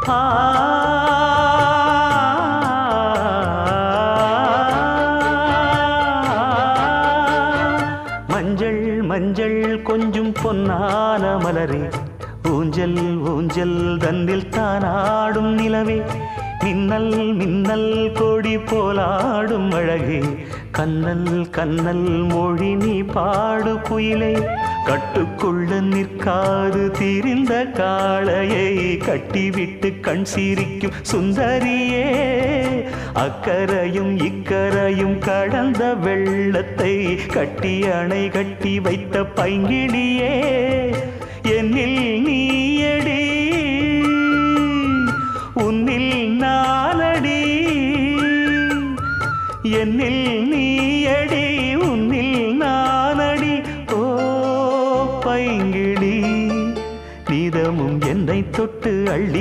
ஆ மஞ்சள் மஞ்சள் கொஞ்சம் பொன்னான மலரே, ஊஞ்சல் ஊஞ்சல் தன்னில் தானாடும் நிலவே, மின்னல் மின்னல் கொடி போலாடும் அழகே, கண்ணல் கண்ணல் மொழி நீ பாடு குயிலே, கட்டுக்குள்ள நிற்காது திரிந்த காளையை கட்டிவிட்டு கண் சிரிக்கும் சுந்தரியே, அக்கரையும் இக்கரையும் கடந்த வெள்ளத்தை கட்டி அணை கட்டி வைத்த பைங்கிளியே, என்னில் நீயடி உன்னில் நானடி, என்னில் நீயடி உன்னில் நானடி. ஓ பைங்கிளி, நீதமும் என்னை தொட்டு அள்ளி